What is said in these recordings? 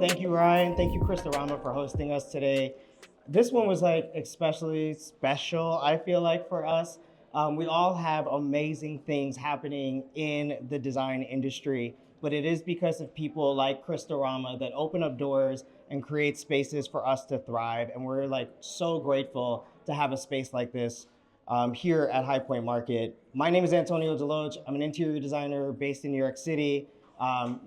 Thank you, Ryan. Thank you, Crystorama, for hosting us today. This one was like especially special, I feel like, for us. We all have amazing things happening in the design industry, but it is because of people like Crystorama that open up doors and create spaces for us to thrive. And we're like so grateful to have a space like this here at High Point Market. My name is Antonio DeLoatch. I'm an interior designer based in New York City,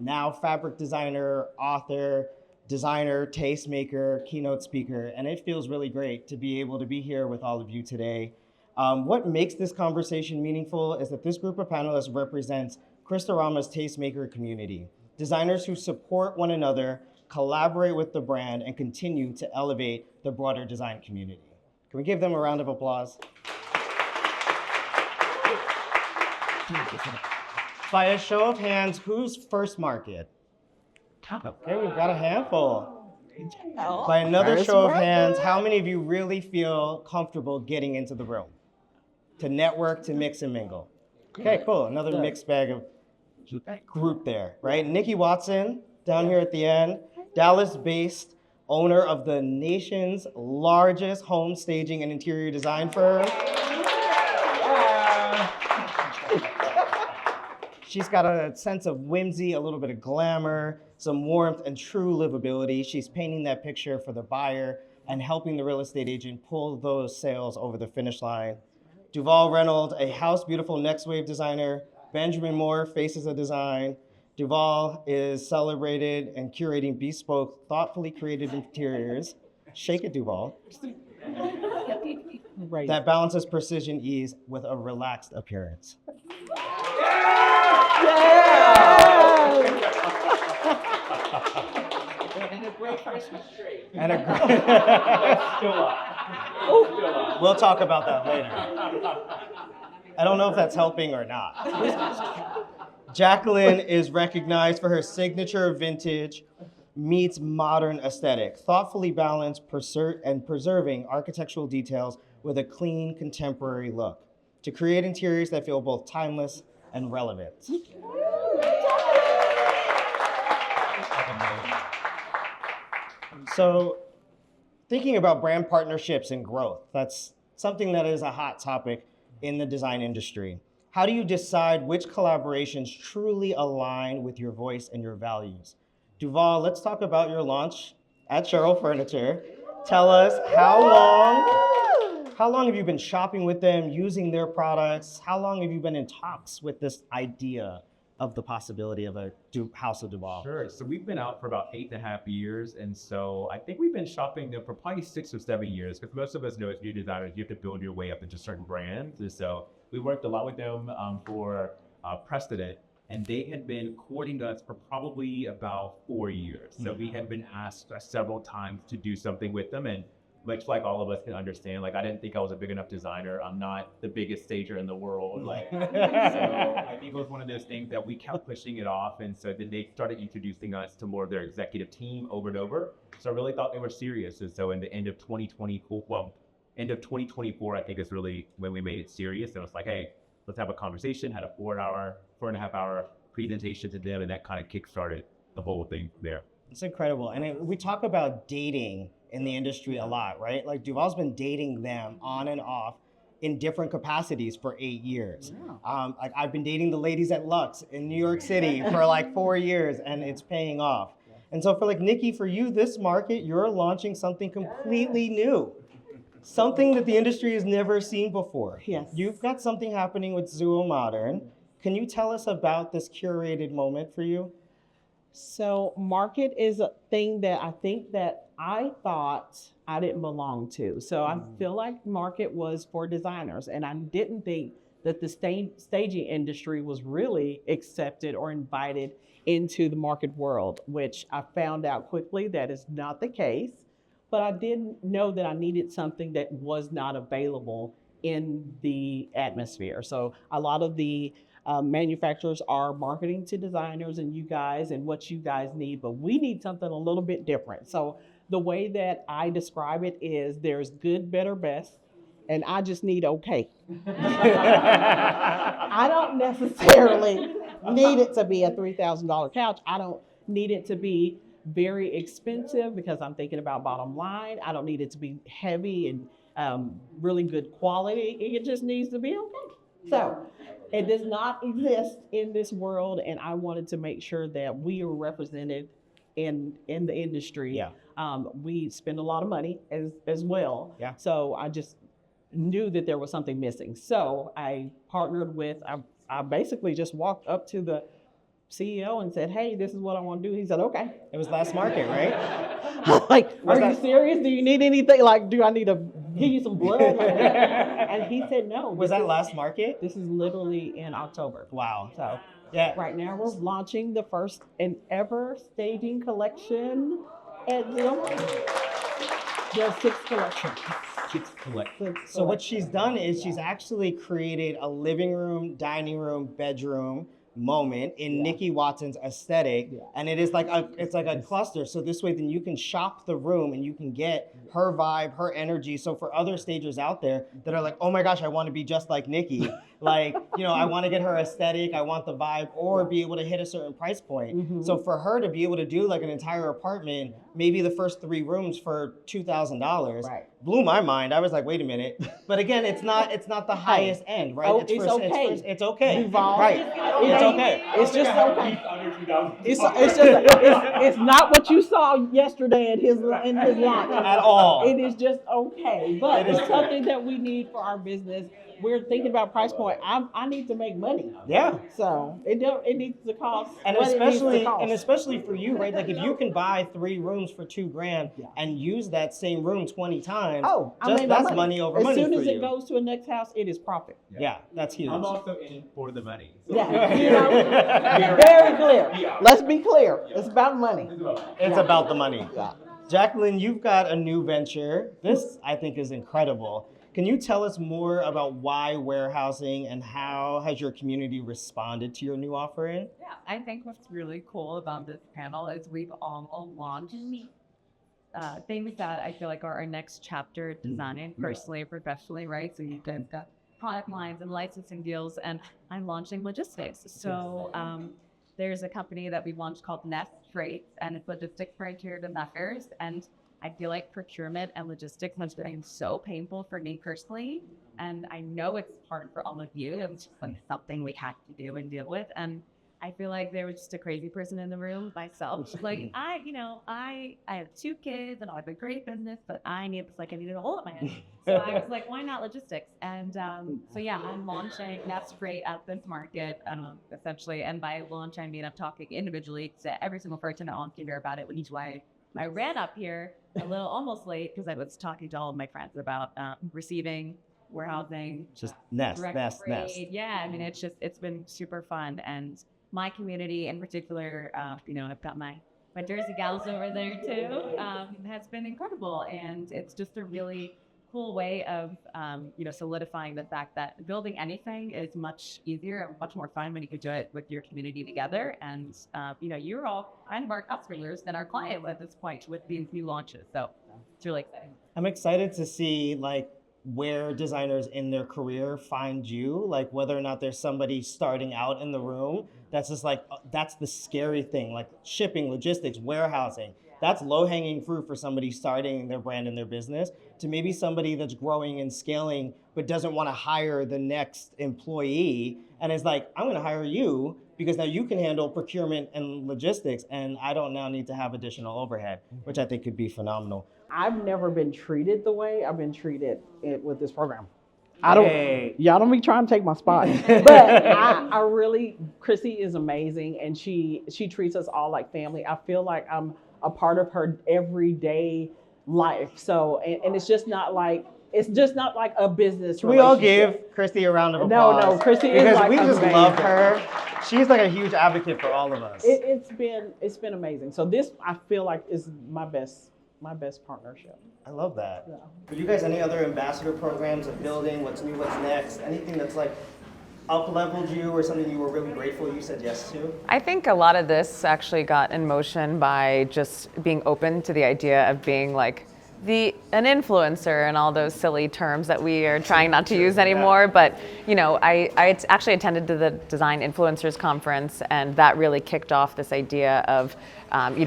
now fabric designer, author, designer, tastemaker, keynote speaker, and it feels really great to be able to be here with all of you today. What makes this conversation meaningful is that this group of panelists represents Crystorama's tastemaker community, designers who support one another, collaborate with the brand, and continue to elevate the broader design community. Can we give them a round of applause? By a show of hands, who's first market? Okay, we've got a handful. By another show of hands, how many of you really feel comfortable getting into the room? To network, to mix and mingle. Okay, cool. Another mixed bag of group there, right? Nikki Watson, down here at the end, Dallas-based owner of the nation's largest home staging and interior design firm. She's got a sense of whimsy, a little bit of glamour, some warmth, and true livability. She's painting that picture for the buyer and helping the real estate agent pull those sales over the finish line. DuVäl Reynolds, a house beautiful next wave designer. Benjamin Moore, Faces of Design. DuVäl is celebrated and curating bespoke, thoughtfully created interiors. Shake it, DuVäl. Right. That balances precision ease with a relaxed appearance. And a great Christmas tree. And a great... We'll talk about that later. I don't know if that's helping or not. Jaclyn is recognized for her signature vintage meets modern aesthetic, thoughtfully balanced and preserving architectural details with a clean, contemporary look to create interiors that feel both timeless and relevant. So, thinking about brand partnerships and growth, that's something that is a hot topic in the design industry. How do you decide which collaborations truly align with your voice and your values? DuVäl, let's talk about your launch at Cheryl Furniture. Tell us how long have you been shopping with them, using their products? How long have you been in talks with this idea of the possibility of a House of DuVäl? Sure. So we've been out for about 8.5 years. And so I think we've been shopping them for probably 6 or 7 years, because most of us know as new designers, you have to build your way up into certain brands. And so we worked a lot with them for Precedent, and they had been courting us for probably about 4 years. So we had been asked several times to do something with them. And much like all of us can understand, like, I didn't think I was a big enough designer. I'm not the biggest stager in the world. Like, so I think it was one of those things that we kept pushing it off. And so then they started introducing us to more of their executive team over and over. So I really thought they were serious. And so in the end of 2024, I think is really when we made it serious. And it was like, hey, let's have a conversation. Had a 4.5 hour presentation to them, and that kind of kickstarted the whole thing there. It's incredible. And we talk about dating in the industry a lot, right? Like DuVäl's been dating them on and off in different capacities for 8 years. Yeah. Like I've been dating the ladies at Lux in New York City for like 4 years, and it's paying off. Yeah. And so for like Nikki, for you, this market, you're launching something completely new. Something that the industry has never seen before. Yes. You've got something happening with Zuo Modern. Can you tell us about this curated moment for you? So market is a thing that I think that I thought I didn't belong to. So I feel like market was for designers, and I didn't think that the staging industry was really accepted or invited into the market world, which I found out quickly that is not the case. But I didn't know that I needed something that was not available in the atmosphere. So a lot of the manufacturers are marketing to designers and you guys and what you guys need, but we need something a little bit different. So the way that I describe it is there's good, better, best, and I just need okay. I don't necessarily need it to be a $3,000 couch. I don't need it to be very expensive because I'm thinking about bottom line. I don't need it to be heavy and really good quality. It just needs to be okay. So it does not exist in this world, and I wanted to make sure that we are represented in the industry. Yeah. We spend a lot of money as well. Yeah. So I just knew that there was something missing. So I partnered with, I basically just walked up to the CEO and said, hey, this is what I want to do. He said, okay. It was last market, right? I'm like, Was are you that- serious? Do you need anything? Like, do I need to give you some blood? And he said, no. Was that last market? This is literally in October. Wow. So Yeah. right now we're launching the first and ever staging collection at DuVäl. There are 6 collections. So what she's done is she's actually created a living room, dining room, bedroom moment in Nikki Watson's aesthetic, and it is like it's like a cluster. So this way, then you can shop the room and you can get her vibe, her energy. So for other stagers out there that are like, oh my gosh, I want to be just like Nikki, like, you know, I want to get her aesthetic, I want the vibe, or be able to hit a certain price point. So for her to be able to do like an entire apartment, maybe the first 3 rooms for $2,000, blew my mind. I was like, wait a minute. But again, it's not the highest end, right? Oh, it's okay. It's okay. DuVäl. Right. It's okay. It's just okay. It's not what you saw yesterday in his launch At all. It is just okay, but It is it's something that we need for our business. We're thinking about price point. I need to make money. Yeah. So it needs to cost. And what it needs to especially cost. for you, right? Like if you can buy 3 rooms for $2,000 and use that same room 20 times, that's money over money as soon for as you. it goes to a next house, it is profit. Yeah, that's huge. I'm also in it for the money. Yeah, you know, very clear. Let's be clear. It's about money. It's about the money. Yeah. Jaclyn, you've got a new venture. This, I think, is incredible. Can you tell us more about why warehousing and how has your community responded to your new offering? Yeah, I think what's really cool about this panel is we've all launched things that I feel like are our next chapter designing personally and professionally, right? So you've got product lines and licensing deals, and I'm launching logistics. So there's a company that we launched called Nest Freight, and it's logistics for interior designers. And I feel like procurement and logistics has been so painful for me personally. And I know it's hard for all of you. It's just like something we have to do and deal with. And I feel like there was just a crazy person in the room, myself. Like I have 2 kids and I have a great business, but I needed a hole in my head. So I was like, why not logistics? And so yeah, I'm launching Nest Freight at this market, essentially. And by launch, I mean I'm talking individually to every single person that wants to hear about it, which is why I ran up here a little almost late because I was talking to all of my friends about receiving, warehousing, Just Nest. Yeah, I mean, it's been super fun. And my community in particular, I've got my Jersey gals over there too, has been incredible. And it's just a really cool way of, solidifying the fact that building anything is much easier and much more fun when you can do it with your community together. And, you're all kind of our customers and our client at this point with these new launches. So it's really exciting. I'm excited to see like where designers in their career find you, like whether or not there's somebody starting out in the room that's just like, that's the scary thing, like shipping, logistics, warehousing. That's low-hanging fruit for somebody starting their brand and their business, to maybe somebody that's growing and scaling but doesn't want to hire the next employee and is like, I'm going to hire you because now you can handle procurement and logistics and I don't now need to have additional overhead, which I think could be phenomenal. I've never been treated the way I've been treated with this program. Y'all don't be trying to take my spot, but I really, Chrissy is amazing, and she treats us all like family. I feel like I'm a part of her everyday life. So, and it's just not like a business Can we all relationship. give Christy a round of applause? No, Christy is because like we just amazing. love her. She's like a huge advocate for all of us. It's been amazing. So this, I feel like, is my best partnership. I love that. Yeah. For you guys, any other ambassador programs of building, what's new, what's next, anything that's like up-leveled you or something you were really grateful you said yes to? I think a lot of this actually got in motion by just being open to the idea of being like an influencer and all those silly terms that we are trying not to use anymore. But I actually attended to the Design Influencers Conference, and that really kicked off this idea of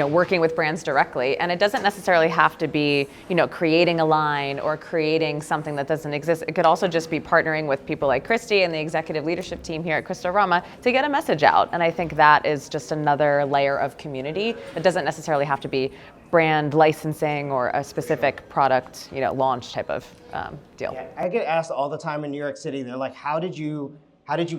working with brands directly. And it doesn't necessarily have to be creating a line or creating something that doesn't exist. It could also just be partnering with people like Christy and the executive leadership team here at Crystorama to get a message out. And I think that is just another layer of community. It doesn't necessarily have to be brand licensing or a specific product, launch type of deal. Yeah, I get asked all the time in New York City. They're like, "How did you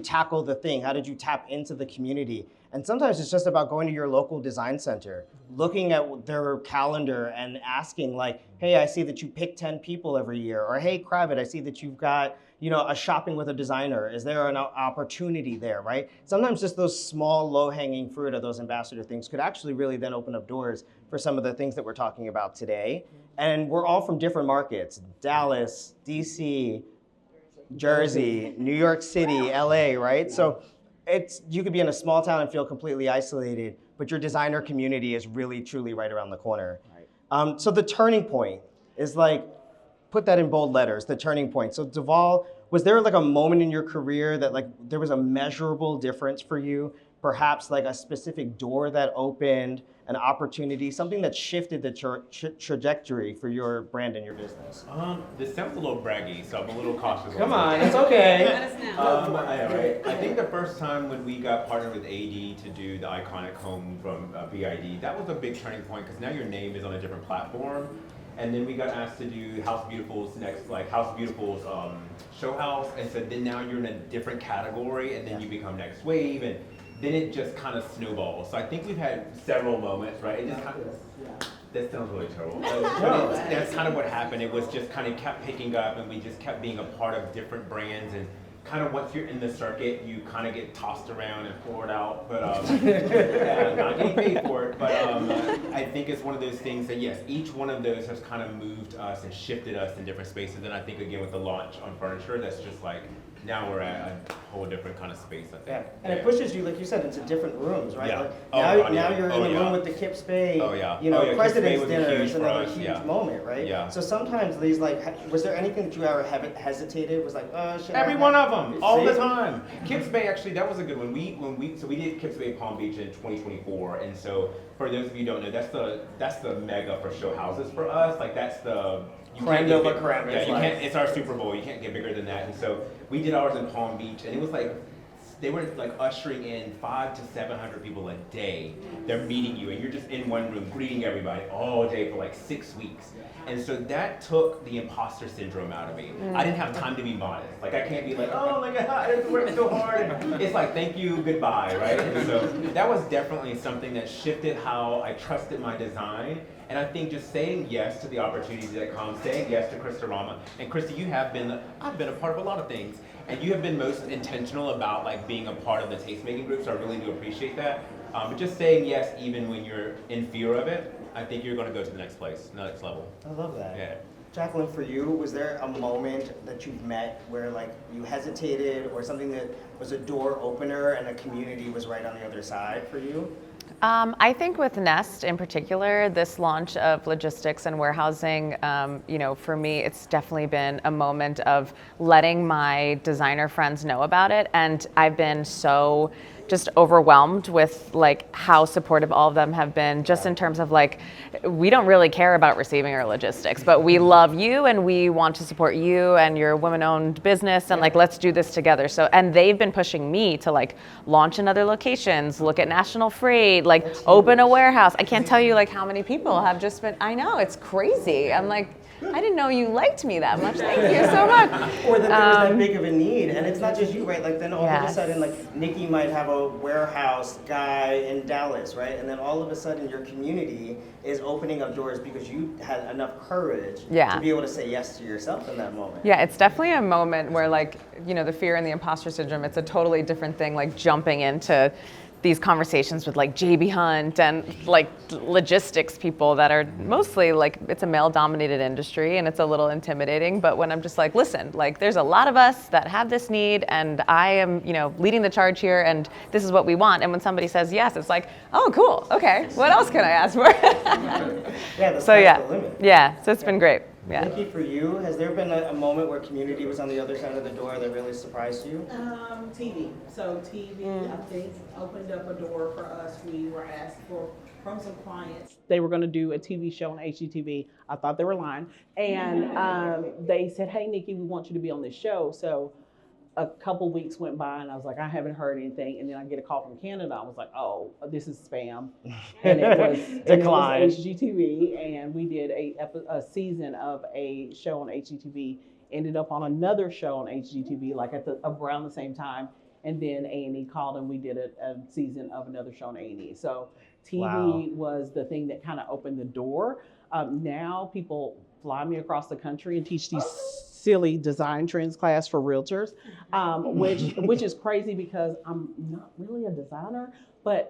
tackle the thing? How did you tap into the community?" And sometimes it's just about going to your local design center, looking at their calendar and asking like, "Hey, I see that you pick 10 people every year," or "Hey, Kravit, I see that you've got a shopping with a designer. Is there an opportunity there?" Right? Sometimes just those small, low-hanging fruit of those ambassador things could actually really then open up doors for some of the things that we're talking about today. And we're all from different markets: Dallas, DC, Jersey, New York City, LA, right? So you could be in a small town and feel completely isolated, but your designer community is really, truly right around the corner. Right. So the turning point is like, put that in bold letters, the turning point. So DuVäl, was there like a moment in your career that like there was a measurable difference for you? Perhaps like a specific door that opened, an opportunity, something that shifted the trajectory for your brand and your business? This sounds a little braggy, so I'm a little cautious. Come on, it's okay. I think the first time when we got partnered with AD to do the iconic home from BID, that was a big turning point because now your name is on a different platform. And then we got asked to do House Beautiful's next, like House Beautiful's show house, and so then now you're in a different category, and then you become Next Wave, and then it just kind of snowballs. So I think we've had several moments, right? It just kind of, that sounds really terrible. That's kind of what happened. It was just kind of kept picking up, and we just kept being a part of different brands, and kind of once you're in the circuit, you kind of get tossed around and poured out, but not getting paid for it. But I think it's one of those things that, yes, each one of those has kind of moved us and shifted us in different spaces. And I think, again, with the launch on furniture, that's just like, now we're at a whole different kind of space, I think. Yeah, and it pushes you, like you said, into different rooms, right? Yeah. Like now you're in the room with the Kips Bay, President's Dinner is another huge moment, right? Yeah. So sometimes these, like, was there anything that you ever hesitated? Was like, oh, shit. Every one of them, all the time. Kips Bay, actually, that was a good one. So we did Kips Bay Palm Beach in 2024, and so for those of you who don't know, that's the mega for show houses for us. Like that's the creme de la creme. Yeah, you can't. It's our Super Bowl. You can't get bigger than that. And so we did ours in Palm Beach, and it was like they were like ushering in 500 to 700 people a day. They're meeting you, and you're just in one room greeting everybody all day for like 6 weeks. And so that took the imposter syndrome out of me. I didn't have time to be modest. Like I can't be like, oh my God, I have to work so hard. And it's like, thank you, goodbye, right? And so that was definitely something that shifted how I trusted my design. And I think just saying yes to the opportunities that come, saying yes to Crystorama. And Christy, I've been a part of a lot of things. And you have been most intentional about like being a part of the tastemaking group, so I really do appreciate that. But just saying yes, even when you're in fear of it, I think you're going to go to the next place, the next level. I love that. Yeah. Jaclyn, for you, was there a moment that you've met where like you hesitated or something that was a door opener and the community was right on the other side for you? I think with Nest in particular, this launch of logistics and warehousing, for me, it's definitely been a moment of letting my designer friends know about it. And I've been so just overwhelmed with like how supportive all of them have been, just in terms of like, we don't really care about receiving our logistics, but we love you and we want to support you and your women-owned business, and like, let's do this together. So, and they've been pushing me to like launch in other locations, look at national freight, like open a warehouse. I can't tell you like how many people have just been, I know, it's crazy. I'm like, I didn't know you liked me that much. Thank you so much. Or that there was that big of a need. And it's not just you, right? Like then all of a sudden, like Nikki might have a warehouse guy in Dallas, right? And then all of a sudden your community is opening up doors because you had enough courage to be able to say yes to yourself in that moment. Yeah, it's definitely a moment where like, the fear and the imposter syndrome, it's a totally different thing, like jumping into these conversations with like JB Hunt and like logistics people that are mostly like, it's a male dominated industry and it's a little intimidating. But when I'm just like, listen, like there's a lot of us that have this need and I am, you know, leading the charge here and this is what we want. And when somebody says yes, it's like, oh, cool. Okay. What else can I ask for? Yeah, the So sky's yeah, the limit. yeah. So it's been great. Yeah. Nikki, for you, has there been a moment where community was on the other side of the door that really surprised you? TV. So TV, I think, opened up a door for us. We were asked from some clients. They were going to do a TV show on HGTV. I thought they were lying. And they said, hey, Nikki, we want you to be on this show. So a couple weeks went by and I was like, I haven't heard anything. And then I get a call from Canada. I was like, oh, this is spam. And it was HGTV. And we did a season of a show on HGTV. Ended up on another show on HGTV, like around the same time. And then A&E called and we did a season of another show on A&E. So TV was the thing that kind of opened the door. Now people fly me across the country and teach these silly design trends class for realtors, which is crazy because I'm not really a designer,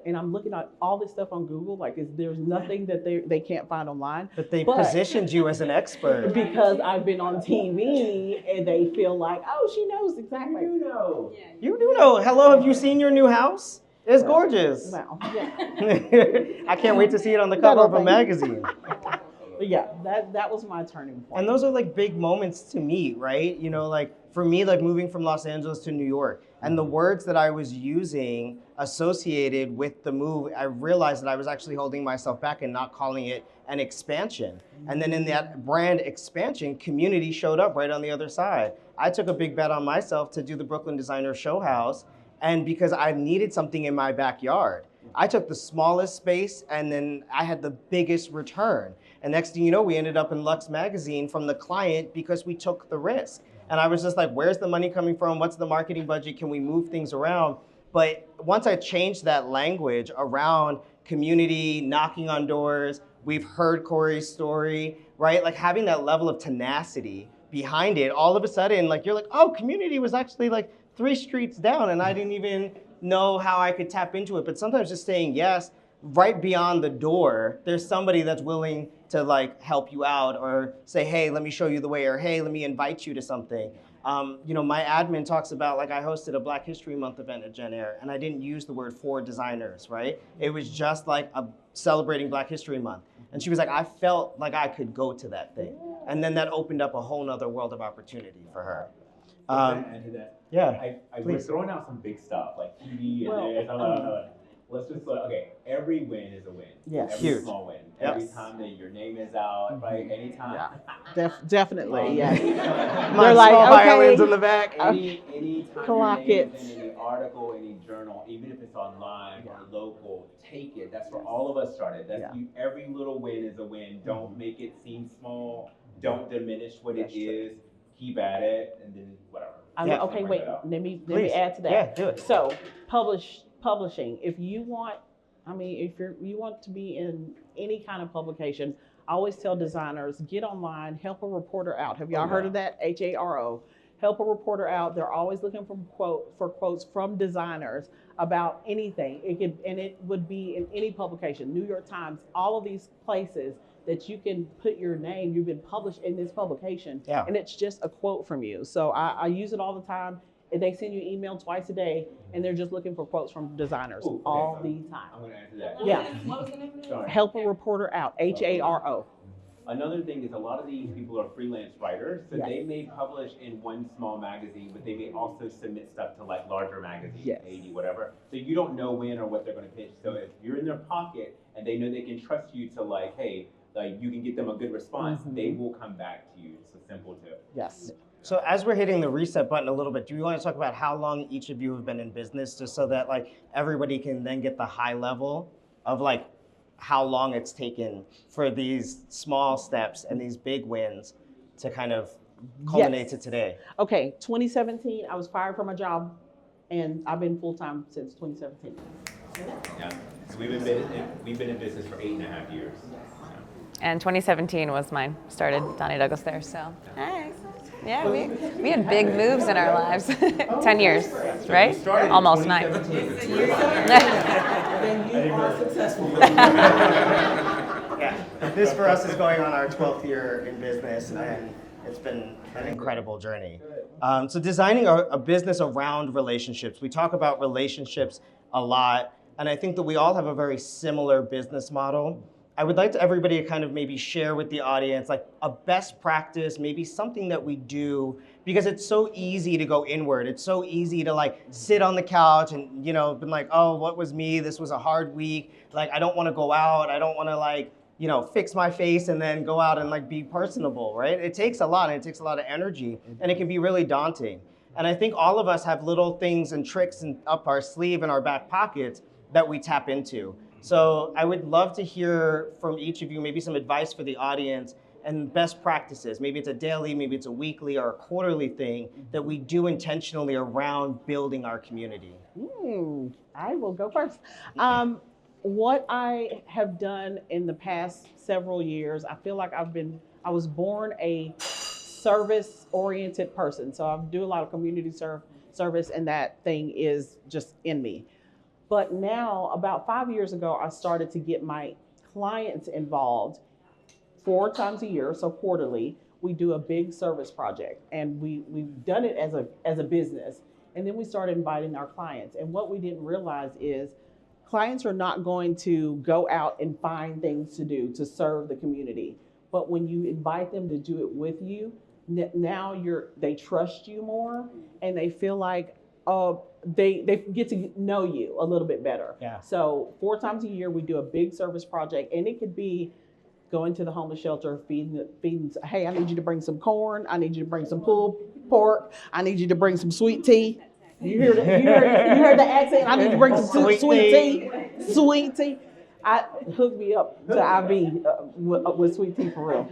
and I'm looking at all this stuff on Google, like there's nothing that they can't find online. But they positioned you as an expert. Because I've been on TV and they feel like, oh, she knows exactly. You know. You do know. Hello, have you seen your new house? It's gorgeous. Wow. Yeah. I can't wait to see it on the cover of a magazine. But yeah, that was my turning point. And those are like big moments to me, right? You know, like for me, like moving from Los Angeles to New York, and the words that I was using associated with the move, I realized that I was actually holding myself back and not calling it an expansion. And then in that brand expansion, community showed up right on the other side. I took a big bet on myself to do the Brooklyn Designer Show House, and because I needed something in my backyard. I took the smallest space and then I had the biggest return. And next thing you know, we ended up in Luxe magazine from the client because we took the risk. And I was just like, where's the money coming from? What's the marketing budget? Can we move things around? But once I changed that language around community, knocking on doors, we've heard Corey's story, right? Like having that level of tenacity behind it, all of a sudden, like you're like, oh, community was actually like 3 streets down and I didn't even know how I could tap into it. But sometimes just saying yes, right beyond the door, there's somebody that's willing to like help you out or say, hey, let me show you the way, or hey, let me invite you to something. You know, my admin talks about, like, I hosted a Black History Month event at Gen Air, and I didn't use the word for designers, right? It was just like celebrating Black History Month. And she was like, I felt like I could go to that thing. And then that opened up a whole nother world of opportunity for her. And to that, Yeah. we're throwing out some big stuff like TV and let's just okay. Every win is a win. Yes. Every Huge. small win. Yep. Every time that your name is out, right? Anytime. Yeah. Definitely. Yeah. My They're like, small okay. violins in the back. Any time Clock your name it. is in any article, any journal, even if it's online or local, take it. That's where all of us started. Every little win is a win. Don't make it seem small. Don't diminish what it is. Keep at it, and then whatever. Okay, wait. Let me add to that. Yeah, do it. So, publishing. If you want, if you want to be in any kind of publication, I always tell designers, get online, help a reporter out. Have y'all heard of that? HARO. Help a reporter out. They're always looking for quotes from designers about anything. It would be in any publication, New York Times, all of these places that you can put your name, you've been published in this publication, and it's just a quote from you. So I use it all the time. And they send you an email twice a day, and they're just looking for quotes from designers all the time. I'm going to answer that. Yeah. What was the name of it? Sorry. Help a reporter out, HARO. Another thing is a lot of these people are freelance writers, so they may publish in one small magazine, but they may also submit stuff to like larger magazines, 80, whatever. So you don't know when or what they're going to pitch. So if you're in their pocket and they know they can trust you to like, hey, like you can get them a good response, they will come back to you. It's so simple too. Yes. So as we're hitting the reset button a little bit, do you want to talk about how long each of you have been in business, just so that like everybody can then get the high level of like how long it's taken for these small steps and these big wins to kind of culminate to today? Okay, 2017, I was fired from a job, and I've been full-time since 2017. Yeah. So we've been in business for 8.5 years. And 2017 was mine. Started Donnie Douglas there, so. Yeah. Hey. Yeah, we had big moves in our lives. 10 years, right? Almost 9. Then you are successful. Yeah, this for us is going on our 12th year in business, and it's been an incredible journey. So designing a business around relationships. We talk about relationships a lot, and I think that we all have a very similar business model. I would like to everybody to kind of maybe share with the audience like a best practice, maybe something that we do, because it's so easy to go inward. It's so easy to like sit on the couch and, you know, been like, oh, what was me? This was a hard week. Like, I don't want to go out. I don't want to like, you know, fix my face and then go out and like be personable, right? It takes a lot, and it takes a lot of energy, and it can be really daunting. And I think all of us have little things and tricks up our sleeve and our back pockets that we tap into. So I would love to hear from each of you, maybe some advice for the audience and best practices. Maybe it's a daily, maybe it's a weekly or a quarterly thing that we do intentionally around building our community. I will go first. What I have done in the past several years, I feel like I was born a service-oriented person. So I do a lot of community service, and that thing is just in me. But now, about 5 years ago, I started to get my clients involved 4 times a year, so quarterly. We do a big service project, and we've done it as a business. And then we started inviting our clients. And what we didn't realize is clients are not going to go out and find things to do to serve the community. But when you invite them to do it with you, now they trust you more, and they feel like, they get to know you a little bit better. Yeah. So 4 times a year, we do a big service project, and it could be going to the homeless shelter, feeding, hey, I need you to bring some corn. I need you to bring some pulled pork. I need you to bring some sweet tea. You heard the accent? I need you to bring some sweet tea. Sweet tea. Hook me up to IV with sweet tea for real.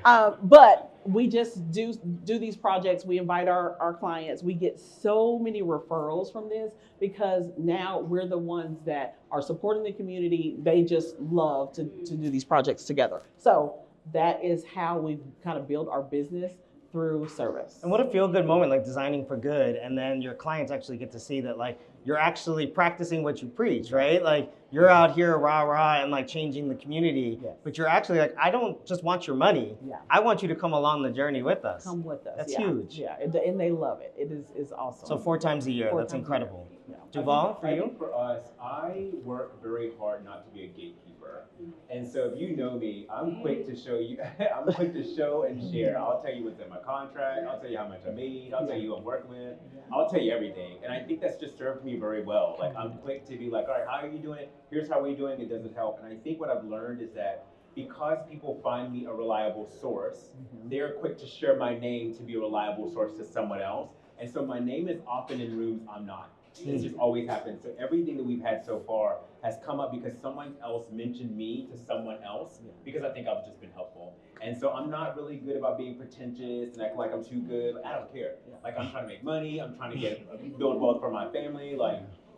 But we just do these projects. We invite our clients. We get so many referrals from this because now we're the ones that are supporting the community. They just love to do these projects together. So that is how we've kind of built our business through service. And what a feel-good moment, like designing for good, and then your clients actually get to see that like you're actually practicing what you preach, right? Like you're out here rah-rah and like changing the community, Yes. but you're actually like, I don't just want your money. Yeah. I want you to come along the journey with us. Come with us. That's yeah. huge. Yeah, and they love it. It is awesome. So 4 times a year, 4 that's times a incredible. year. DuVäl, for I you? think for us, I work very hard not to be a gatekeeper. And so if you know me, I'm quick to show you, I'm quick to show and share. I'll tell you what's in my contract. I'll tell you how much I made. I'll tell you who I'm working with. I'll tell you everything. And I think that's just served me very well. Like I'm quick to be like, all right, how are you doing it? Here's how we're doing it. Does it help? And I think what I've learned is that because people find me a reliable source, they're quick to share my name to be a reliable source to someone else. And so my name is often in rooms I'm not. It's just always happened. So everything that we've had so far has come up because someone else mentioned me to someone else because I think I've just been helpful. And so I'm not really good about being pretentious and acting like I'm too good. I don't care. Like I'm trying to make money. I'm trying to build wealth for my family.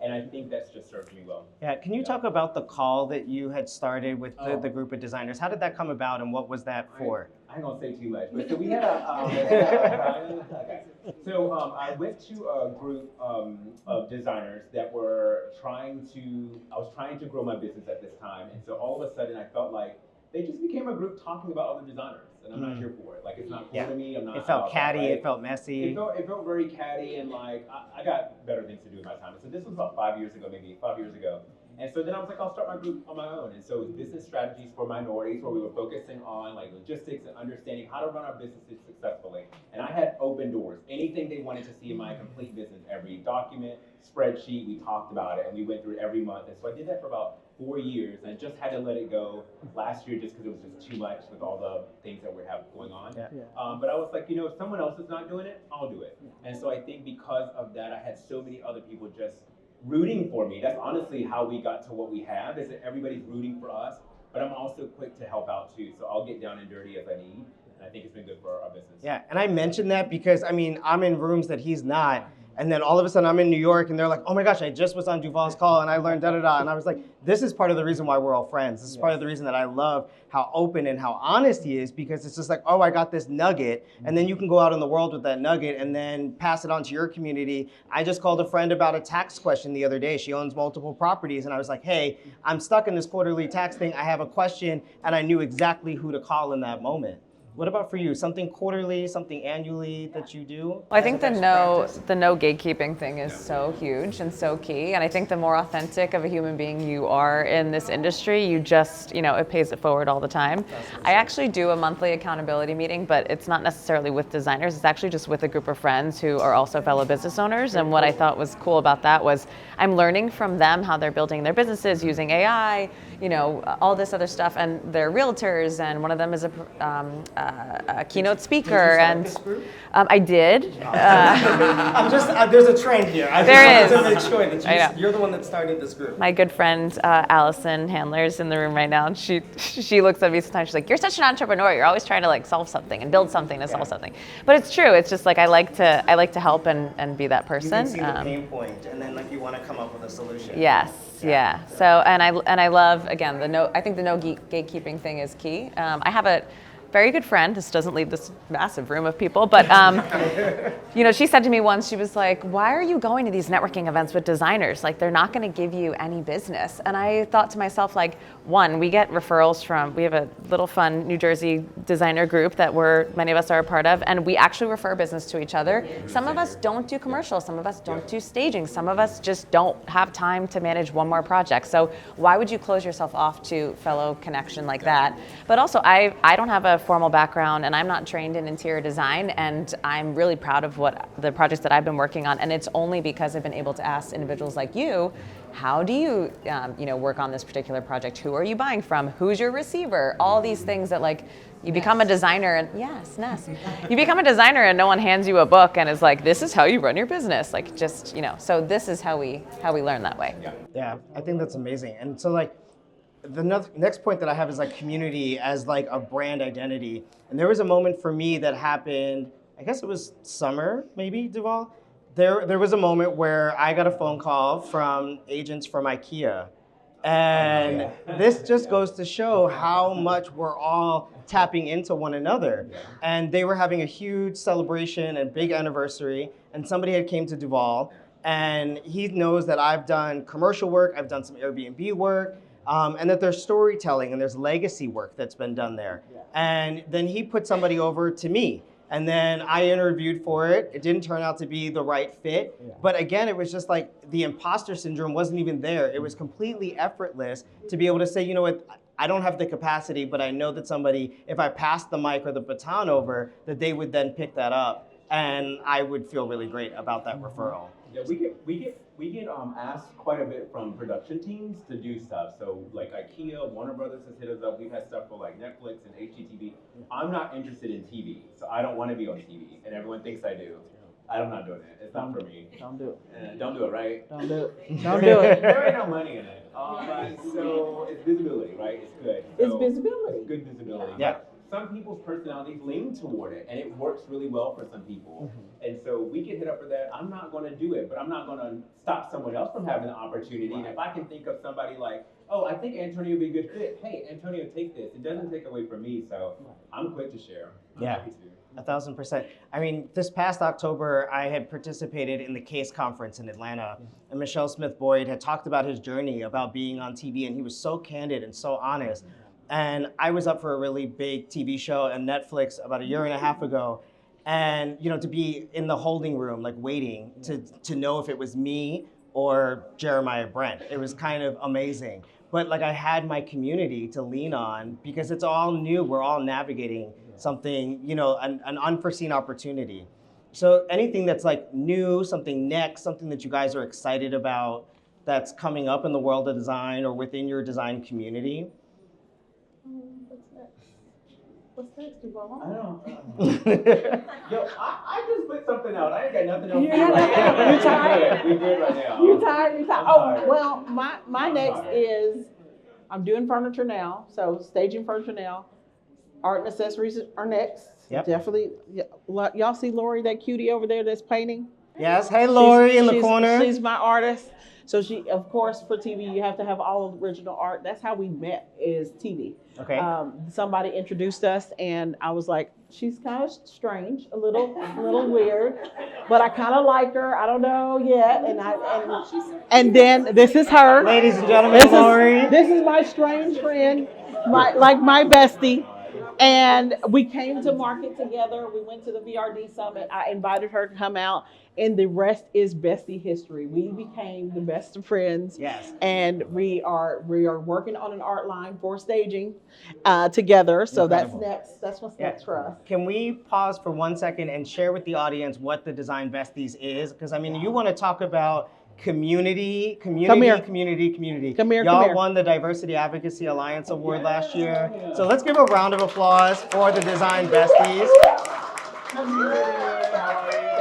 And I think that's just served me well. Yeah, can you talk about the call that you had started with the group of designers? How did that come about and what was that for? I ain't gonna say too much, but so we had I went to a group of designers that were I was trying to grow my business at this time. And so all of a sudden I felt like they just became a group talking about other designers. And I'm not here for it. Like it's not cool to me. I'm not. It felt catty, right? it felt messy. It felt very catty, and like I got better things to do with my time. And so this was about 5 years ago, maybe 5 years ago. And so then I was like, I'll start my group on my own. And so it was business strategies for minorities, where we were focusing on like logistics and understanding how to run our businesses successfully. And I had open doors. Anything they wanted to see in my complete business, every document, spreadsheet, we talked about it, and we went through it every month. And so I did that for about 4 years, and I just had to let it go last year just because it was just too much with all the things that we have going on. Yeah. But I was like, if someone else is not doing it, I'll do it. And so I think because of that, I had so many other people just rooting for me. That's honestly how we got to what we have, is that everybody's rooting for us, but I'm also quick to help out too. So I'll get down and dirty as I need. And I think it's been good for our business. Yeah, and I mentioned that because, I'm in rooms that he's not, And then all of a sudden I'm in New York and they're like, oh my gosh, I just was on DuVäl's call and I learned da-da-da. And I was like, this is part of the reason why we're all friends. This is part of the reason that I love how open and how honest he is, because it's just like, oh, I got this nugget. And then you can go out in the world with that nugget and then pass it on to your community. I just called a friend about a tax question the other day. She owns multiple properties. And I was like, hey, I'm stuck in this quarterly tax thing. I have a question. And I knew exactly who to call in that moment. What about for you? Something quarterly, something annually that you do? Well, I think the no gatekeeping thing is so huge and so key. And I think the more authentic of a human being you are in this industry, you just, it pays it forward all the time. I actually do a monthly accountability meeting, but it's not necessarily with designers. It's actually just with a group of friends who are also fellow business owners. And what I thought was cool about that was I'm learning from them how they're building their businesses using AI, all this other stuff. And they're realtors, and one of them is a keynote speaker, and I did. There's a trend here. There is. To make sure that you're the one that started this group. My good friend Allison Handler's in the room right now, and she looks at me sometimes. She's like, "You're such an entrepreneur. You're always trying to solve something and build something to solve something." But it's true. It's just I like to help and be that person. You can see the pain point, and then you want to come up with a solution. Yes. Yeah. So and I love, again, I think the no gatekeeping thing is key. I have a very good friend. This doesn't leave this massive room of people, but she said to me once, she was like, "Why are you going to these networking events with designers? They're not going to give you any business." And I thought to myself, one, we get referrals we have a little fun New Jersey designer group that many of us are a part of, and we actually refer business to each other. Some of us don't do commercials, some of us don't do staging, some of us just don't have time to manage one more project. So why would you close yourself off to fellow connection like that? But also, I don't have a formal background, and I'm not trained in interior design, and I'm really proud of what the projects that I've been working on, and it's only because I've been able to ask individuals like you, how do you work on this particular project? Who are you buying from? Who's your receiver? All these things that you become a designer, and yes, Ness. You become a designer and no one hands you a book and is like, this is how you run your business. So this is how we learn that way. Yeah, I think that's amazing. And so the next point that I have is community as a brand identity. And there was a moment for me that happened, I guess it was summer, maybe, DuVäl. There was a moment where I got a phone call from agents from IKEA. And this just goes to show how much we're all tapping into one another. And they were having a huge celebration and big anniversary, and somebody had came to DuVäl, and he knows that I've done commercial work, I've done some Airbnb work, and that there's storytelling and there's legacy work that's been done there. And then he put somebody over to me. And then I interviewed for it. It didn't turn out to be the right fit. But again, it was just the imposter syndrome wasn't even there. It was completely effortless to be able to say, you know what, I don't have the capacity, but I know that somebody, if I passed the mic or the baton over, that they would then pick that up. And I would feel really great about that referral. Yeah, we get asked quite a bit from production teams to do stuff. So IKEA, Warner Brothers has hit us up. We've had stuff for Netflix and HGTV. I'm not interested in TV, so I don't want to be on TV, and everyone thinks I do. I'm not doing it. It's not for me. Don't do it. Don't do it, right? Don't do it. Don't do it. There ain't no money in it. So it's visibility, right? It's good. It's visibility. It's good visibility. Yeah. Some people's personalities lean toward it, and it works really well for some people. And so we get hit up for that. I'm not going to do it, but I'm not going to stop someone else from having the opportunity. And if I can think of somebody oh, I think Antonio would be a good fit. Hey, Antonio, take this. It doesn't take away from me, so I'm quick to share. I'm happy to. 1,000%. I mean, this past October, I had participated in the CASE conference in Atlanta, and Michelle Smith Boyd had talked about his journey about being on TV, and he was so candid and so honest. And I was up for a really big TV show on Netflix about 1.5 years ago, and to be in the holding room, waiting to know if it was me or Jeremiah Brent. It was kind of amazing. But I had my community to lean on because it's all new. We're all navigating something, an unforeseen opportunity. So anything that's new, something next, something that you guys are excited about that's coming up in the world of design or within your design community? What's next, DuVäl? I don't know. Yo, I just put something out. I ain't got nothing else to do You're right now. You're tired? We good right now. You're tired? I'm Oh, tired. well, my I'm next tired. is, I'm doing furniture now, so staging furniture now. Art and accessories are next. Yep. Definitely. Y'all see Lori, that cutie over there that's painting? Yes. Hey, Lori in the corner. She's my artist. So she, of course, for TV, you have to have all original art. That's how we met, is TV. Okay. Somebody introduced us, and I was like, she's kind of strange, a little weird, but I kind of like her. I don't know yet, and then this is her, Ladies and gentlemen, Lori. This is my strange friend, my bestie. And we came to market together. We went to the VRD summit. I invited her to come out, and the rest is bestie history. We became the best of friends. Yes. And we are working on an art line for staging together. So Incredible. that's next. That's what's next for us. Can we pause for 1 second and share with the audience what the Design Besties is? Because I mean, you want to talk about community. Come here. Come here, Y'all come here. won the Diversity Advocacy Alliance Award last year. So let's give a round of applause for the Design Besties.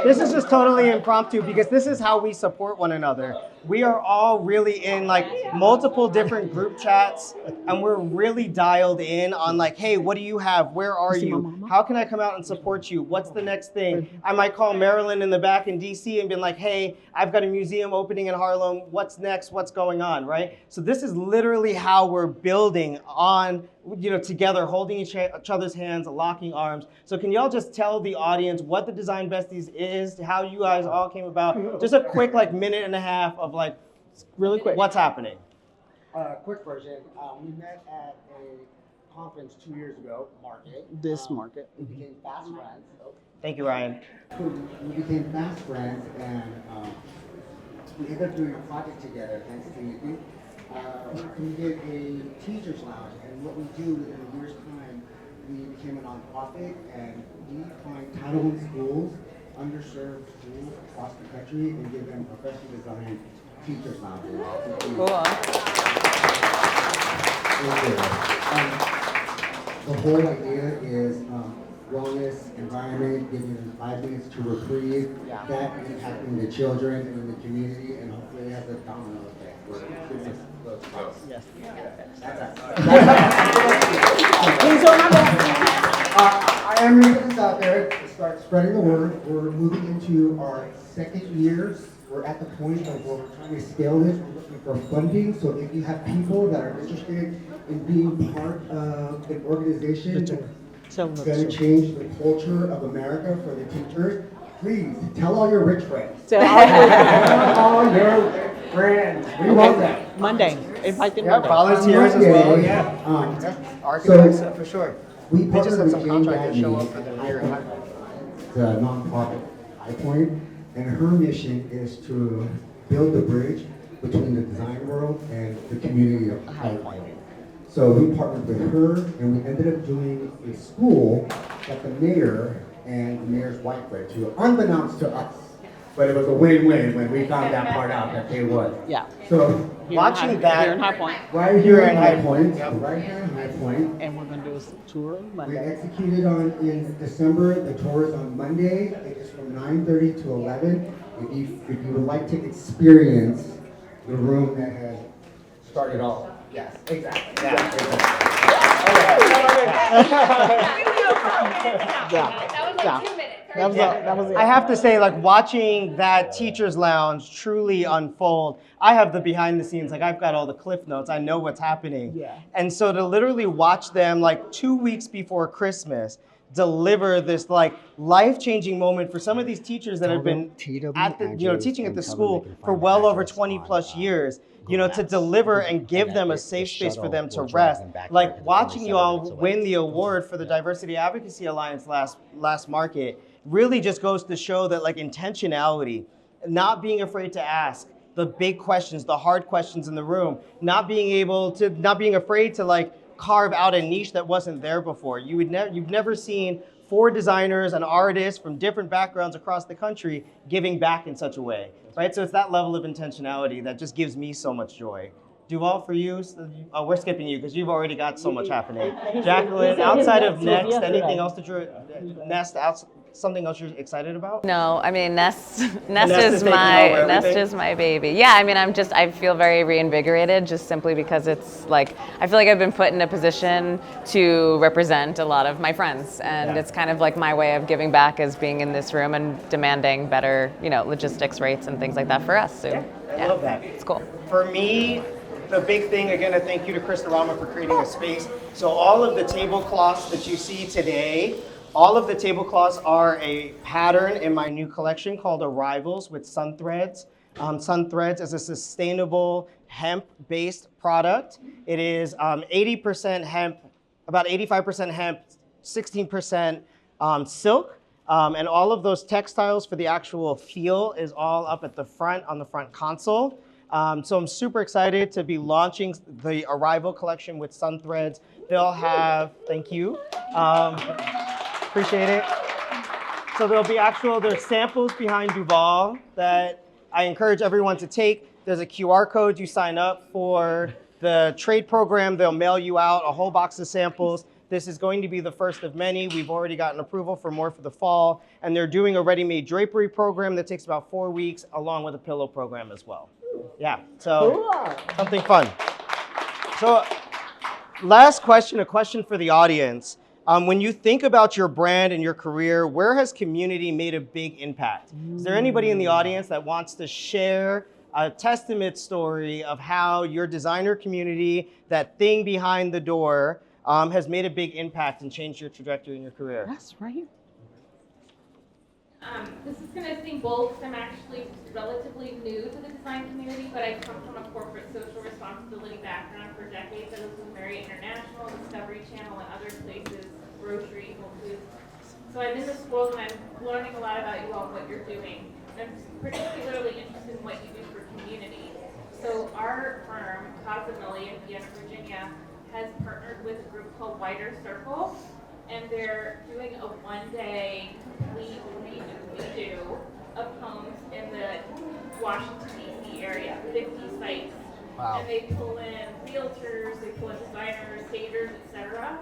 This is just totally impromptu because this is how we support one another. We are all really in like multiple different group chats, and we're really dialed in on like, hey, what do you have? Where are you? How can I come out and support you? What's the next thing? I might call Marilyn in the back in DC and be like, hey, I've got a museum opening in Harlem. What's next? What's going on, right? So this is literally how we're building on, together, holding each other's hands, locking arms. So can y'all just tell the audience what the Design Besties is, how you guys all came about? Just a quick minute and a half of Really quick. what's happening. Quick version. We met at a conference 2 years ago, Market. This market. We became fast friends. Thank you, Ryan. We became fast friends, and we ended up doing a project together, thanks to Nikki. We did a teacher's lounge, and what we do within a year's time, we became a nonprofit, and we find Title I schools, underserved schools across the country, and give them professional design teacher's lounges. Cool. The whole idea is wellness, environment, giving them 5 minutes to reprieve, that impacting the children and the community, and hopefully it has a domino effect. Yes. I am going to put this out there to start spreading the word. We're moving into our second years. We're at the point of where we're trying to scale this. We're looking for funding. So if you have people that are interested in being part of an organization that's going to change the culture of America for the teachers, please tell all your rich friends. So Tell all your rich friends. We want that. Monday. Invite them Yeah, Monday. volunteers as well. Monday, Yeah. Architects, for sure. We They just have partnered some with contractors Jane show Gagne, up for the year. the nonprofit High Point, and her mission is to build a bridge between the design world and the community of High Point. So we partnered with her, and we ended up doing a school that the mayor and the mayor's wife went to, unbeknownst to us. But it was a win-win when we found that part out that they would. Yeah. So Watching Here in that, High Point. right here in in High High Point, Yep. right here in High Point, And we're going to do a tour we Monday. executed on in December. The tour is on Monday. It is from 9:30 to 11. If you would like to experience the room that has started all. Yes, exactly. That was it. I have to say, watching that teacher's lounge truly unfold, I have the behind the scenes, I've got all the cliff notes, I know what's happening. Yeah. And so to literally watch them 2 weeks before Christmas deliver this life-changing moment for some of these teachers that have been at the, teaching at the school for well over 20 plus years, to deliver and give them a safe space for them to rest. Watching you all win the award for the Diversity Advocacy Alliance last market really just goes to show that intentionality, not being afraid to ask the big questions, the hard questions in the room, not being afraid to carve out a niche that wasn't there before. You've never seen 4 designers and artists from different backgrounds across the country giving back in such a way, right? So it's that level of intentionality that just gives me so much joy. DuVäl, for you, we're skipping you because you've already got so much happening. Jaclyn, outside of Next, anything else that you're something else you're excited about? No, I mean Nest Nest is taking over Nest everything? is my baby. Yeah, I mean I feel very reinvigorated just simply because it's like I feel like I've been put in a position to represent a lot of my friends, and Yeah. it's kind of like my way of giving back is being in this room and demanding better, logistics rates and things like that for us. So I love that. it's cool. For me, the big thing, again, a thank you to Crystorama for creating a space. So all of the tablecloths that you see today, all of the tablecloths are a pattern in my new collection called Arrivals with Sun Threads. Sun Threads is a sustainable hemp-based product. It is 80% hemp, about 85% hemp, 16% silk. And all of those textiles for the actual feel is all up at the front on the front console. So I'm super excited to be launching the Arrival collection with Sun Threads. They'll have, thank you, appreciate it. So there's samples behind DuVäl that I encourage everyone to take. There's a QR code, you sign up for the trade program, they'll mail you out a whole box of samples. This is going to be the first of many. We've already gotten approval for more for the fall, and they're doing a ready-made drapery program that takes about 4 weeks, along with a pillow program as well. Yeah, so something fun. So last question, a question for the audience. When you think about your brand and your career, where has community made a big impact? Is there anybody in the audience that wants to share a testament story of how your designer community, that thing behind the door, has made a big impact and changed your trajectory in your career? That's right. This is going to seem bold because I'm actually relatively new to the design community, but I come from a corporate social responsibility background for decades. I was with Marriott International, Discovery Channel, and other places, grocery, Whole Foods. So I'm in this world and I'm learning a lot about you all, what you're doing. I'm particularly interested in what you do for community. So our firm, Cosmilli in Vienna, Virginia, has partnered with a group called Wider Circle, and they're doing a one-day complete redo of homes in the Washington, D.C. area, 50 sites. Wow. And they pull in realtors, they pull in designers, stagers, etc.,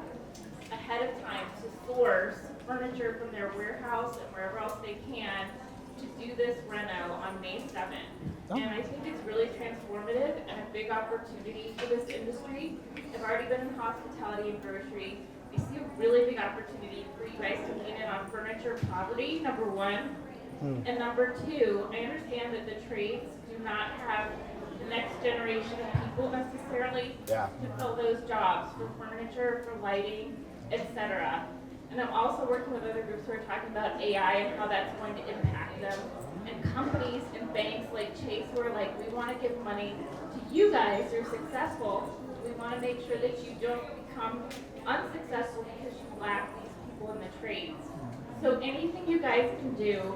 ahead of time to source furniture from their warehouse and wherever else they can to do this reno on May 7th. And I think it's really transformative and a big opportunity for this industry. I've already been in hospitality and grocery. I see a really big opportunity for you guys to lean in on furniture poverty, number one. And number two, I understand that the trades do not have the next generation of people necessarily to fill those jobs for furniture, for lighting, etc. And I'm also working with other groups who are talking about AI and how that's going to impact them. And companies and banks like Chase who are like, we want to give money to you guys who are successful. We want to make sure that you don't become unsuccessful because you lack these people in the trades. So anything you guys can do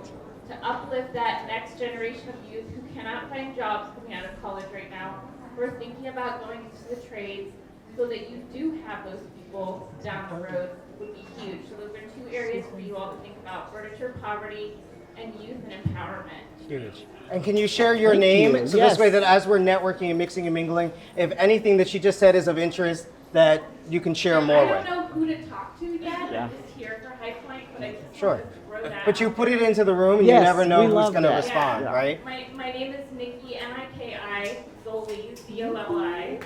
to uplift that next generation of youth who cannot find jobs coming out of college right now, who are thinking about going into the trades, so that you do have those people down the road would be huge. So those are two areas for you all to think about: furniture poverty and youth and empowerment. Huge. And can you share your name? So Yes. this way that as we're networking and mixing and mingling, if anything that she just said is of interest, that you can share more I with. don't know who to talk to yet. I'm just here for High Point, but I just Sure. wanted to throw that But you out put there. it into the room and Yes, you never know we who's love going to that. respond, Yeah. right? My name is Nikki, N-I-K-I, Zoli, Z-O-L-I,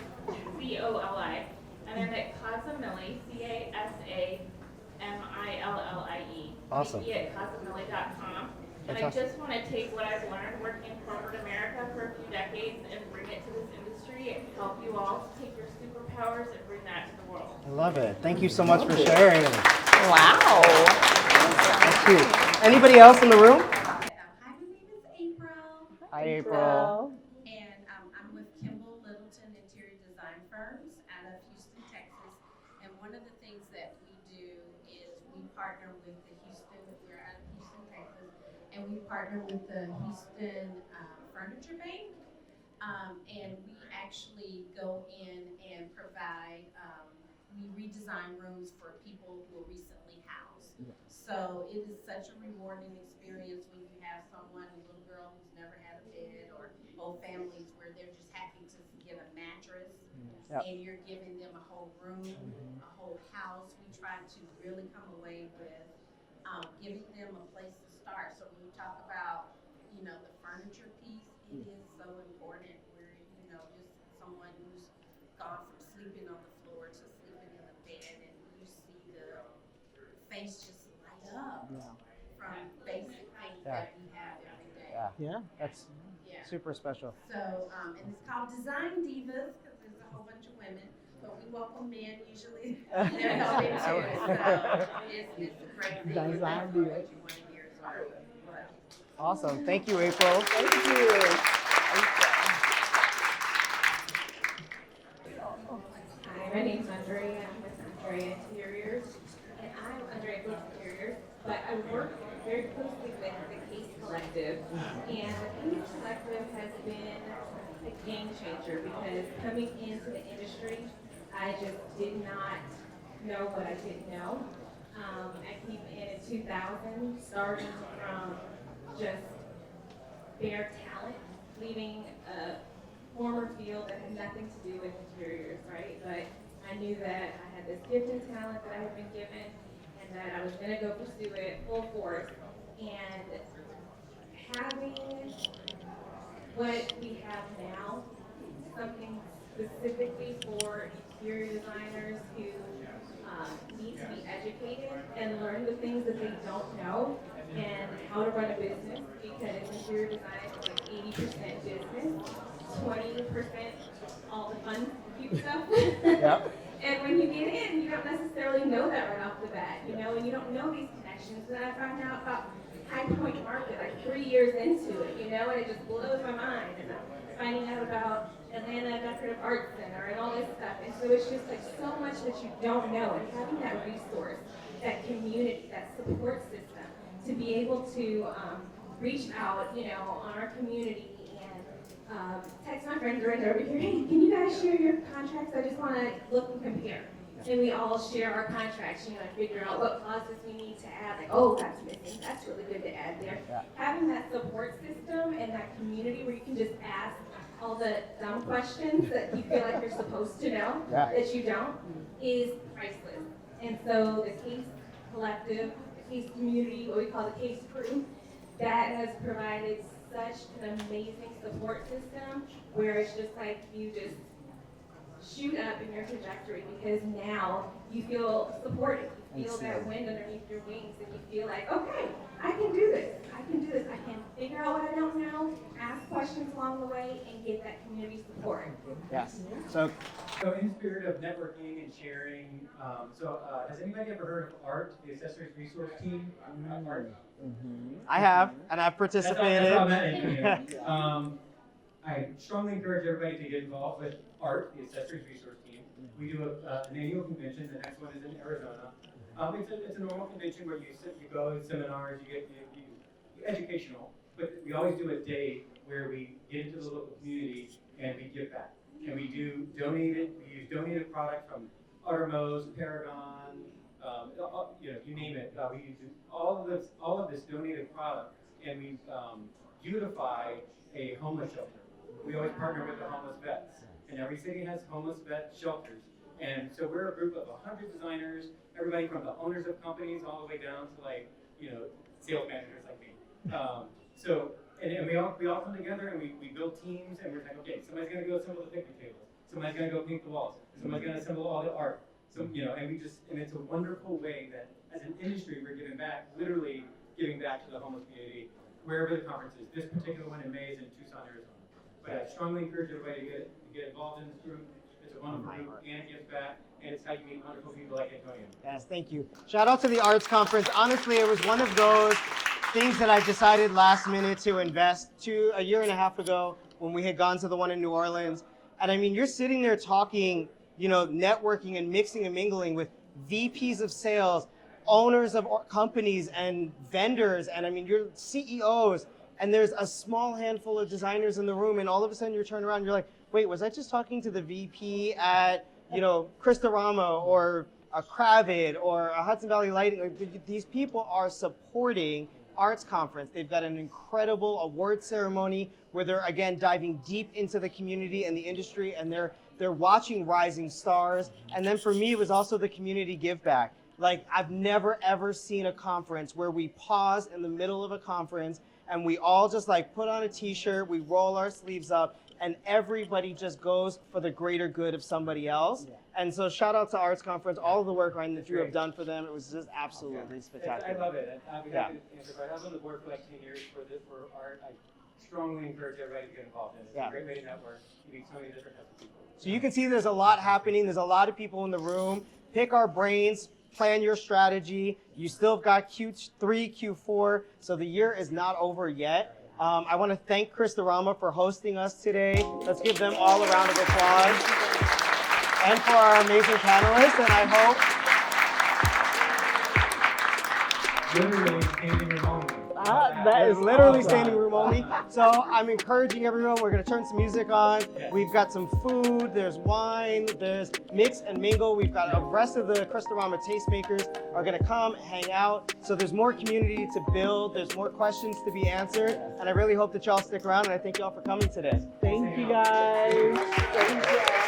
Z-O-L-I. And then at Cosmilli, C-A-S-A-M-I-L-L-I-E. Awesome. Nikki at Cosmilli.com. And I Fantastic. just want to take what I've learned working in corporate America for a few decades and bring it to this industry and help you all to take your superpowers and bring that to the world. I love it. Thank you so much for sharing. Wow. That's huge. Anybody else in the room? Hi, my name is April, Hi, April. and I'm with Kimball Littleton Interior Design Firms out of Houston, Texas. And one of the things that we do is we partner with the Houston, we're out of Houston, Texas, and we partner with the Houston Furniture Bank. And we actually go in and provide, we redesign rooms for people who are recently housed. So it is such a rewarding experience when you have someone, a little girl who's never had a bed, or whole families where they're just happy to get a mattress. Yep. And you're giving them a whole room, a whole house. We try to really come away with giving them a place to start. So when we talk about, you know, the furniture piece, it is so important where, you know, just someone who's gone from sleeping on the floor to sleeping in the bed, and you see the face just light up from basic things that we have every day. Yeah, that's Yeah. super special. So, and it's called Design Divas because there's a whole bunch of women, but we welcome men usually. They're helping too. It's a great thing. Design That's Divas. 21 years old. But Awesome. Thank you, April. Thank you. Hi, my name's Andrea. I'm with Andrea Interiors, and I'm Andrea Brooks Interiors, but I work very closely with the Case Collective, and the Case Collective has been a game changer because coming into the industry, I just did not know what I didn't know. I came in 2000, starting from just bare talent, leaving a former field that had nothing to do with interiors, right? But I knew that I had this gift and talent that I had been given, and that I was gonna go pursue it full force. And having what we have now, something specifically for interior designers who need to be educated and learn the things that they don't know and how to run a business, because interior design is like 80% business, 20% all the fun, cute stuff. Yep. And when you get in, you don't necessarily know that right off the bat, you know, and you don't know these connections. And I found out about High Point Market like 3 years into it, you know, and it just blows my mind. And I'm finding out about Atlanta Decorative Arts Center and all this stuff. And so it's just like so much that you don't know, and having that resource, that community, that support system to be able to reach out, you know, on our community and text my friends right over here, hey, can you guys share your contracts? I just want to look and compare. And we all share our contracts, you know, and figure out what clauses we need to add. Like, oh, that's missing. That's really good to add there. Yeah. Having that support system and that community where you can just ask all the dumb questions that you feel like you're supposed to know that you don't is priceless. And so the Case Collective, the Case community, what we call the Case crew, that has provided such an amazing support system where it's just like you just shoot up in your trajectory, because now you feel supported. You feel that wind underneath your wings, and you feel like, okay, I can do this. I can do this. I can figure out what I don't know, ask questions along the way, and get that community support. Yes. So in the spirit of networking and sharing, has anybody ever heard of ART, the Accessories Resource Team? ART? I have, and I've participated. That's all I met. I strongly encourage everybody to get involved with ART, the Accessories Resource Team. We do an annual convention. The next one is in Arizona. It's a normal convention where you go to seminars, you educational, but we always do a day where we get into the local community and we give back. And we do donated, we use donated product from Uttermost, Paragon, you name it. We use all of this donated product, and we beautify a homeless shelter. We always partner with the homeless vets, and every city has homeless vet shelters. And so we're a group of 100 designers, everybody from the owners of companies all the way down to sales managers like me. And we all come together and we build teams, and we're like, okay, somebody's gonna go assemble the picnic tables, somebody's gonna go paint the walls, somebody's gonna assemble all the art. So and it's a wonderful way that as an industry we're giving back, literally giving back to the homeless community wherever the conference is. This particular one in May is in Tucson, Arizona. But I strongly encourage everybody to get involved in this group. It's a wonderful group, and it gives back, and it's how you meet wonderful people like Antonio. yes, thank you. Shout out to the Arts Conference. Honestly, it was one of those things that I decided last minute to invest to a year and a half ago when we had gone to the one in New Orleans. And I mean, you're sitting there talking, networking and mixing and mingling with VPs of sales, owners of companies and vendors, and I mean, you're CEOs, and there's a small handful of designers in the room, and all of a sudden you turn around and you're like, wait, was I just talking to the VP at, Crystorama or a Cravid or a Hudson Valley Lighting? These people are supporting Arts Conference. They've got an incredible award ceremony where they're, again, diving deep into the community and the industry, and they're watching rising stars. And then for me, it was also the community give back. Like, I've never ever seen a conference where we pause in the middle of a conference and we all just like put on a t-shirt, we roll our sleeves up, and everybody just goes for the greater good of somebody else. And so shout out to Arts Conference, all of the work, Ryan, that you have done for them. It was just absolutely spectacular. I love it. I've been Yeah. I was on the board for like 10 years for art. I strongly encourage everybody to get involved in it. It's Yeah. a great way to network. You meet so many different types of people. So you can see there's a lot happening. There's a lot of people in the room. Pick our brains, plan your strategy. You still got Q3, Q4, so the year is not over yet. I want to thank Crystorama for hosting us today. Let's give them all a round of applause. And for our amazing panelists, and I hope Literally standing room only. that is literally standing room only. So I'm encouraging everyone, we're gonna turn some music on. We've got some food, there's wine, there's mix and mingle. We've got the rest of the Crystorama tastemakers are gonna come, hang out. So there's more community to build, there's more questions to be answered. And I really hope that y'all stick around, and I thank y'all for coming today. Thank you guys. Thank you.